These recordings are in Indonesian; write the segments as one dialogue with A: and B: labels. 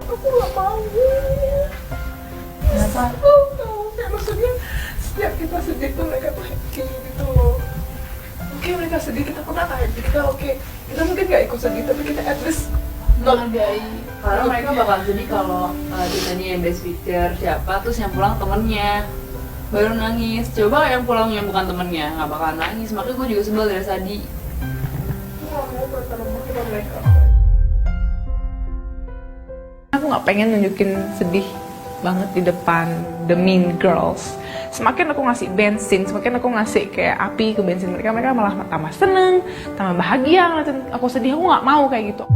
A: Aku gak mau.
B: Kenapa?
A: Kayak maksudnya setiap kita sedih tuh mereka tuh happy gitu loh. Oke, mereka sedih, kita pernah happy, kita oke. Kita mungkin gak ikut sedih, tapi kita at least
B: Menghargai. Karena mereka bakal sedih kalau ditanya yang best picture siapa, terus yang pulang temennya baru nangis. Coba yang pulang yang bukan temennya nggak bakal nangis. Makanya gue juga sebel dari tadi.
A: Aku gak mau bertanam sama mereka.
C: Aku nggak pengen nunjukin sedih banget di depan the mean girls. Semakin aku ngasih bensin, semakin aku ngasih kayak api ke bensin mereka, mereka malah tambah seneng, tambah bahagia ngeliatin aku sedih. Aku nggak mau kayak gitu.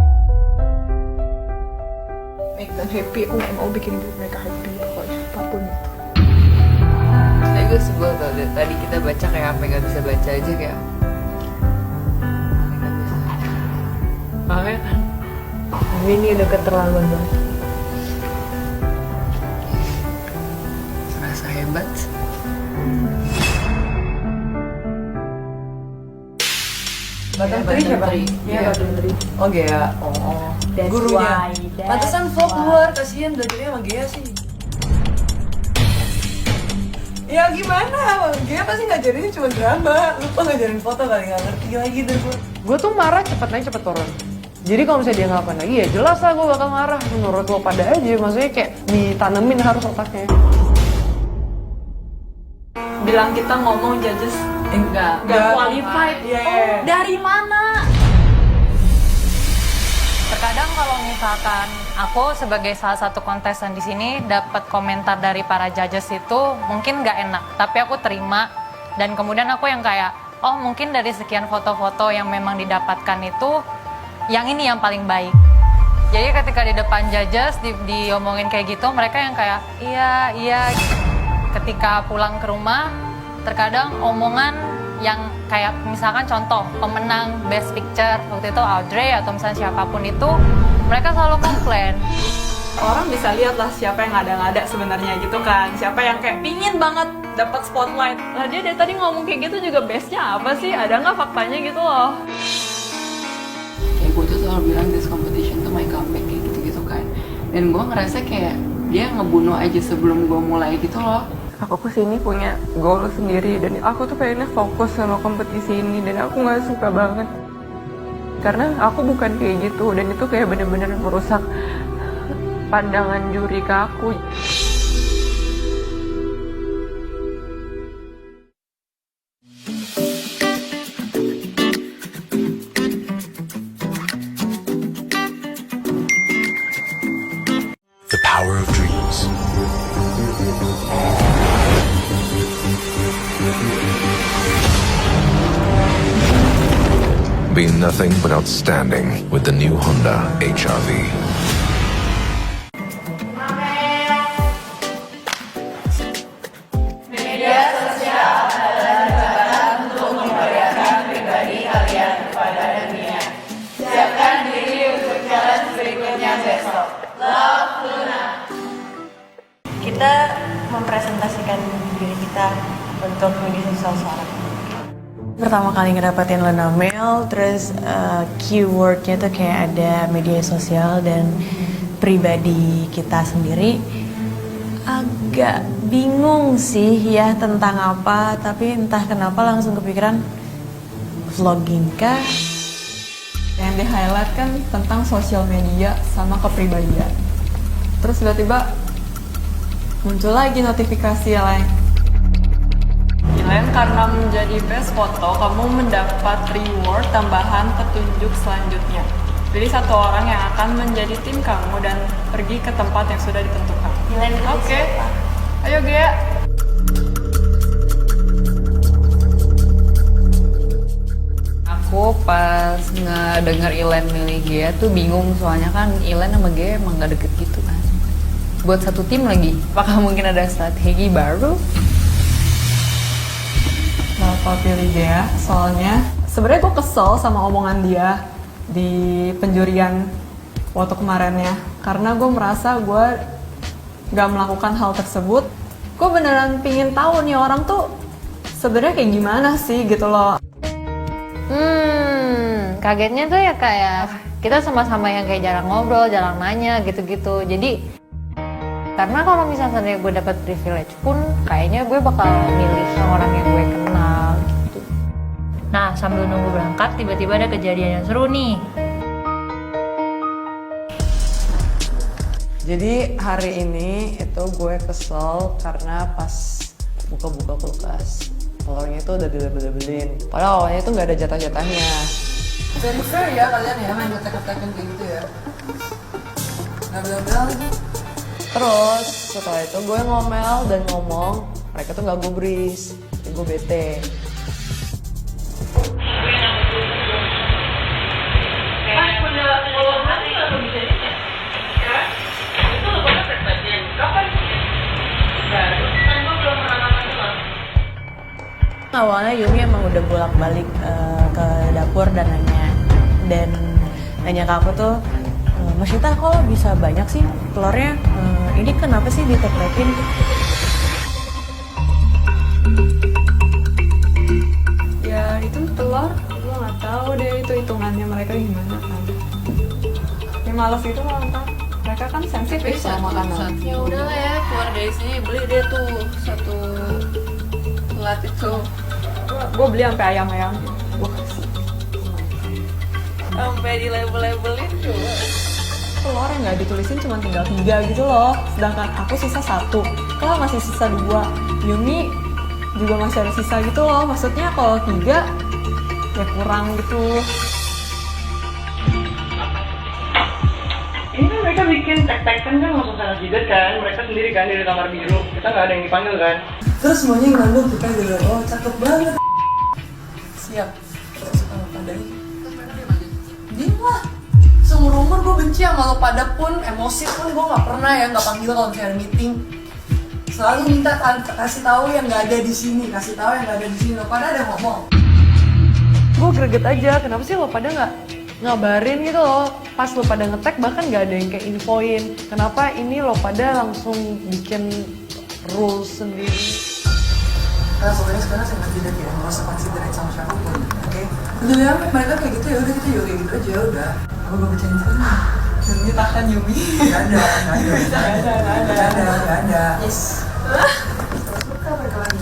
A: Make them happy, aku gak mau bikin mereka happy pokoknya apapun itu.
B: Tapi gue sebel tadi kita baca kayak apa yang nggak bisa baca aja kayak. Nggak bisa. Makanya kan.
D: Ini udah keterlaluan banget.
B: Serasa hebat.
D: Batang Tri siapa?
B: Iya, Batang Tri.
D: Oh Gea. Oh.
E: That's
D: Gurunya.
E: why, that's
D: Pantesan vlog
E: why.
D: keluar, kasihan belajarnya sama Gea sih. Ya gimana? Gea pasti ngajarinnya cuma drama. Lupa ngajarin foto kali, nggak ngerti lagi deh gue. Gue tuh marah cepet naik cepet turun. Jadi kalau misalnya dia ngelakuin lagi ya jelas lah gue bakal marah. Menurut lo pada aja, maksudnya kayak ditanemin harus otaknya.
E: Bilang kita ngomong judges
B: Enggak.
E: nggak qualified.
D: Iya.
E: Oh, dari mana?
F: Terkadang kalau misalkan aku sebagai salah satu kontestan di sini dapat komentar dari para judges itu mungkin nggak enak, tapi aku terima dan kemudian aku yang kayak, oh mungkin dari sekian foto-foto yang memang didapatkan itu, yang ini yang paling baik. Jadi ketika di depan judges diomongin kayak gitu, mereka yang kayak iya. Ketika pulang ke rumah, terkadang omongan yang kayak misalkan contoh pemenang Best Picture waktu itu Audrey atau misalnya siapapun itu, mereka selalu komplain.
E: Orang bisa lihat lah siapa yang ngada-ngada sebenarnya gitu kan. Siapa yang kayak pingin banget dapat spotlight. Lah dia dari tadi ngomong kayak gitu juga bestnya apa sih? Ada nggak faktanya gitu loh?
B: Kayak gue tuh selalu bilang this competition tuh my comeback kayak gitu-gitu kan. Dan gue ngerasa kayak dia ngebunuh aja sebelum gue mulai gitu loh.
C: Aku kesini punya goal sendiri dan aku tuh pengennya fokus sama kompetisi ini dan aku nggak suka banget karena aku bukan kayak gitu dan itu kayak bener-bener merusak pandangan juri ke aku.
G: The power of dreams. Be nothing but outstanding with the new Honda HR-V.
D: Kita mempresentasikan diri kita untuk media sosial seorang. Pertama kali ngedapetin Lena Mail, terus keywordnya tuh kayak ada media sosial dan pribadi kita sendiri. Agak bingung sih ya tentang apa, tapi entah kenapa langsung kepikiran vlogging kah?
E: Yang di highlight kan tentang sosial media sama kepribadian. Terus tiba-tiba muncul lagi notifikasi lain. Elaine, karena menjadi best foto, kamu mendapat reward tambahan petunjuk selanjutnya. Pilih satu orang yang akan menjadi tim kamu dan pergi ke tempat yang sudah ditentukan. Oke. Ayo Gea.
B: Aku pas ngedenger Ilen milih Gea tuh bingung soalnya kan Ilen sama Gea emang gak deket gitu kan. Buat satu tim lagi, apakah mungkin ada strategi baru?
E: Kenapa pilih dia? Soalnya sebenarnya gue kesel sama omongan dia di penjurian foto kemarinnya. Karena gue merasa gue gak melakukan hal tersebut. Gue beneran pingin tahu nih orang tuh sebenarnya kayak gimana sih gitu loh.
F: kagetnya tuh ya kayak kita sama-sama yang kayak jarang ngobrol, jarang nanya gitu-gitu. Jadi karena kalau misalnya gue dapat privilege pun kayaknya gue bakal milih orang yang gue kenal gitu. Nah, sambil nunggu berangkat tiba-tiba ada kejadian yang seru nih.
E: Jadi hari ini itu gue kesel karena pas buka-buka kulkas telurnya itu udah dilabel-labelin. Padahal awalnya itu nggak ada jatah-jatahnya.
A: Very fair ya kalian ya main ketek-ketekan kayak gitu ya. Label-label.
E: Terus setelah itu gue ngomel dan ngomong, mereka tuh nggak gubris, jadi gue bete.
D: Awalnya Yumi emang udah bolak-balik ke dapur dan nanya ke aku tuh, Mas Shita kok bisa banyak sih telurnya? Ini kenapa sih ditek-tekin?
E: Ya itu telur, gue nggak tahu deh itu hitungannya mereka gimana kan. Ya males itu nonton. Mereka kan sensitif sama makanan.
B: Ya udahlah ya, keluar dari sini beli deh tuh satu pelat itu.
E: Gue beli sampai ayam-ayam. Gue kasih.
B: Sampai di label-labelin tuh.
E: Telur yang nggak ditulisin cuma tinggal 3 gitu loh. Sedangkan aku sisa 1. Kalau masih sisa 2. Yumi juga masih ada sisa gitu loh. Maksudnya kalau 3 ya kurang gitu.
H: Ini kan mereka bikin tek-tekan kan langsung sana jidat kan. Mereka sendiri kan dari kamar biru. Kita nggak ada yang dipanggil kan.
A: Terus semuanya ngangguk kita gitu. Oh cakep banget. Siap. Terus pada diem lah. Seumur umur gue benci sama lo pada pun, emosi pun gue nggak pernah ya nggak panggil kalau misalnya ada meeting. Selalu minta kasih tahu yang nggak ada di sini, kasih tahu yang nggak ada di sini. Lo pada ada ngomong.
E: Gue greget aja, kenapa sih lo pada nggak ngabarin gitu loh. Pas lo pada ngetek bahkan nggak ada yang kayak infoin. Kenapa ini lo pada langsung bikin rules sendiri.
A: Nah soalnya sekarang saya nggak tidak ya, nggak usah considerate sama siapapun, oke? Udah ya, mereka kayak gitu ya udah kita juga kayak gitu aja ya udah. Aku gue bacain sana.
E: Yumi tahan Yumi.
A: Gak ada. Yes. Suka mereka lagi.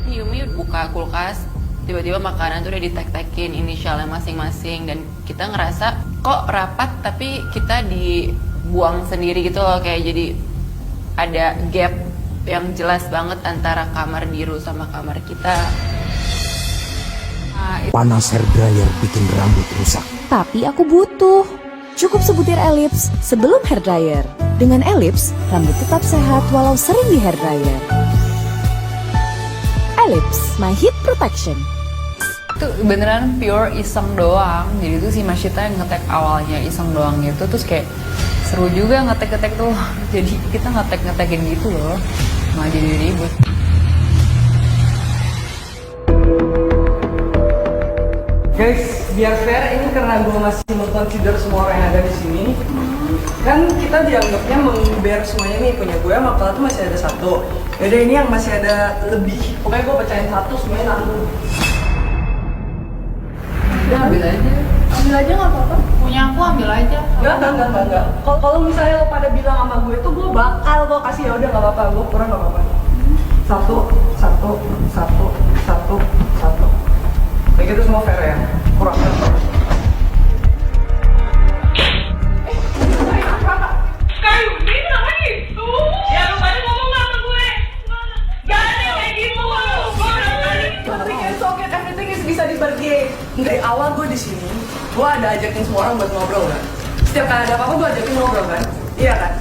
B: Yumi buka kulkas, tiba-tiba makanan tuh udah ditek-tekin inisialnya masing-masing dan kita ngerasa kok rapat tapi kita dibuang sendiri gitu loh, kayak jadi ada gap yang jelas banget antara kamar biru sama kamar kita.
I: Panas hair dryer bikin rambut rusak.
J: Tapi aku butuh. Cukup sebutir Ellipse sebelum hair dryer. Dengan Ellipse, rambut tetap sehat walau sering di hair dryer. Ellipse, my heat protection.
B: Itu beneran pure iseng doang. Jadi tuh si Masyita yang ngetek awalnya iseng doang gitu, terus kayak seru juga ngetek-ngetek tuh. Jadi kita ngetek-ngetekin gitu loh, malah jadi ribut.
H: Guys, biar fair ini karena gue masih consider semua orang yang ada di sini. Kan kita dianggapnya member semuanya nih, punya gue sama Kala tuh masih ada 1. Yaudah ini yang masih ada lebih. Pokoknya gue pecahin 1 semuanya nanggung.
B: Udah ambil aja.
A: Ambil aja nggak apa-apa.
B: Punya aku ambil aja.
H: Enggak. Kalau misalnya lo pada bilang sama gue tuh gue bakal gue kasih, ya udah nggak apa-apa, gue kurang nggak apa-apa. 1. Kayak gitu semua fair ya. Kurang. Kayu, ini kenapa gitu? Ya lu pada ngomong nggak sama gue? Gak ada kayak gitu.
A: Everything is okay, everything is bisa dibagi.
H: Dari awal gue di sini, gue ada ajakin semua orang buat ngobrol kan. Setiap kali ada apa-apa gue ajakin ngobrol kan. Iya kan?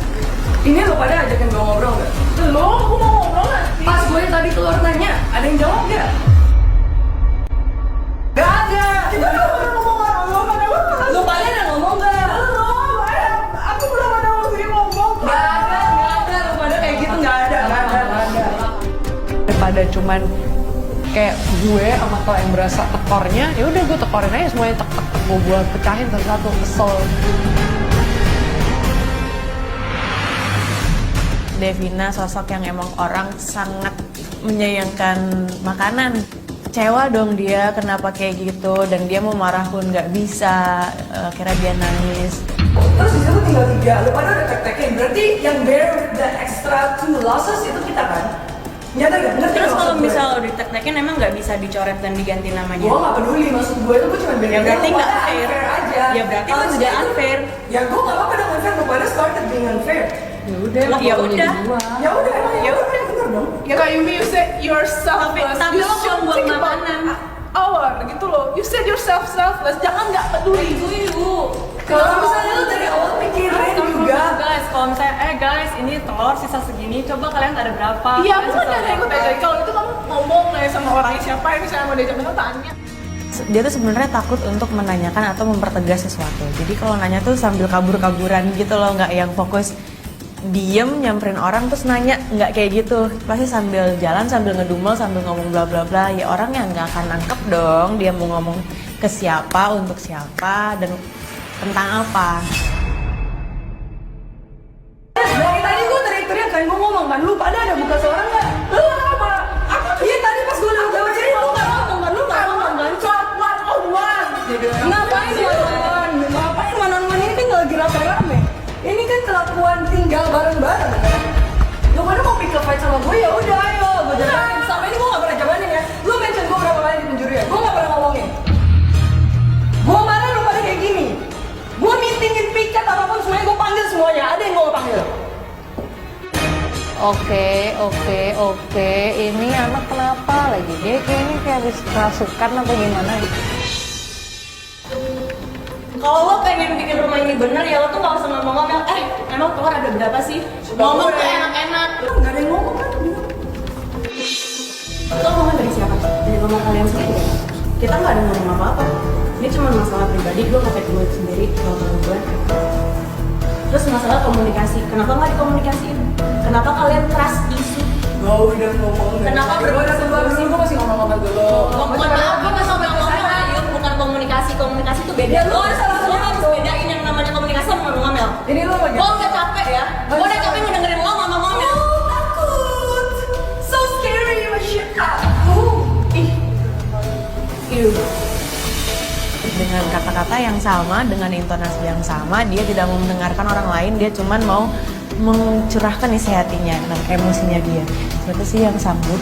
H: Ini lo pada ajakin gue ngobrol nggak?
A: Lo, aku mau ngobrol nanti.
H: Pas gue tadi keluar nanya, ada yang jawab nggak? Gak ada.
A: Kita belum pernah ngomong orang.
H: Lo pada ada ngomong nggak?
A: Aku belum ada waktu ngomong.
H: Gak ada. Lo pada kayak gitu nggak ada.
E: Daripada cuman kayak gue sama kalau yang berasa tekornya, ya udah gue tekorin aja semuanya, tek gue pecahin satu-satu, kesel.
D: Devina sosok yang emang orang sangat menyayangkan makanan. kecewa dong dia kenapa kayak gitu, dan dia mau marah pun nggak bisa, akhirnya dia nangis.
A: Terus di situ tinggal 3, lu pada udah tek-tekin, berarti yang bear the extra 2 losses itu kita kan? Nyata gak? Ngerti
D: Terus
A: nggak
D: kalau
A: maksud gue?
D: misal udah ditek-tekin emang nggak bisa dicoret dan diganti namanya?
A: Gue gak peduli, maksud gue itu gue cuma beda.
D: Ya berarti nggak fair.
A: aja.
D: Ya berarti
A: Kalau
D: kan udah
A: itu-
D: unfair.
A: Ya gue gak apa-apa dong unfair, lu pada started being unfair.
D: Lah, ya udah.
A: Ya udah, emang ya udah, bener dong.
C: Ya kayak Yumi, you said you're selfless.
D: Tapi
C: You
D: lo
C: should
D: belum buang
C: think about
D: makanan.
C: our gitu loh. You said yourself selfless. Jangan nggak peduli.
A: Kalau misalnya lu dari awal pikirin juga.
D: Guys, kalau misalnya, guys, ini telur sisa segini, coba kalian ada berapa?
C: Iya,
D: Kalian
C: bukan
D: sisa
C: ada yang
D: berapa?
C: ikut. Kalau itu kamu ngomong kayak sama orangnya siapa yang misalnya mau diajak minum tanya.
D: Dia tuh sebenarnya takut untuk menanyakan atau mempertegas sesuatu. Jadi kalau nanya tuh sambil kabur-kaburan gitu loh, nggak yang fokus diem nyamperin orang terus nanya, nggak kayak gitu. Pasti sambil jalan, sambil ngedumel, sambil ngomong bla bla bla. Ya orang yang nggak akan nangkep dong dia mau ngomong ke siapa, untuk siapa, dan tentang apa.
A: Dari tadi gue teriak-teriak kan, gue ngomong kan, lu pada ada buka suara nggak? Lu apa? Iya tadi pas gue lewat cerita lu nggak ngomong kan, lu nggak ngomong kan? Chat one on one. Ngapain one on one? Ngapain one on one? Ini kan lagi rame-rame. Ini kan kelakuan tinggal bareng-bareng kan? Lu pada mau pick up fight sama gue, ya udah ayo gue jalanin. Sama ini gue nggak pernah jalanin ya. Lu mention gue berapa kali di penjurian, gue nggak pernah ngomongin. Gue marah lu pada kayak gini. Gue meetingin piket apapun semuanya gue panggil semuanya. Ada yang gue panggil.
F: Oke. Ini anak kenapa lagi? Dia kayaknya kayak habis kerasukan atau gimana ya?
D: Kalau lo pengen bikin rumah ini bener ya lo tuh gak usah ngomong-ngomong. Emang telur ada berapa sih? Ngomong tuh enak-enak.
A: Gak ada yang ngomong kan?
D: Lo ngomong dari siapa? Dari mama kalian sendiri ya? Kita gak ada ngomong apa-apa. Ini cuma masalah pribadi, gue ngefake gue sendiri kalau temen gue. Terus masalah komunikasi, kenapa gak dikomunikasiin? Kenapa kalian trust isu?
A: Gue udah ngomong.
D: Kenapa
A: gue udah sebelum sih gue masih ngomong-ngomong dulu.
D: Mohon maaf, gue masih ngomong-ngomong Ayu, bukan komunikasi. Komunikasi itu beda. Lo harus bedain yang namanya komunikasi sama ngomel-ngomel.
A: Ini lo lagi.
D: Gue udah capek ya. Gue udah capek ngedengerin lo ngomong-ngomel.
A: Takut. So scary, my shit.
D: Dengan kata-kata yang sama, dengan intonasi yang sama, dia tidak mau mendengarkan orang lain, dia cuman mau mencurahkan isi hatinya dan emosinya dia. Seperti sih yang sambut.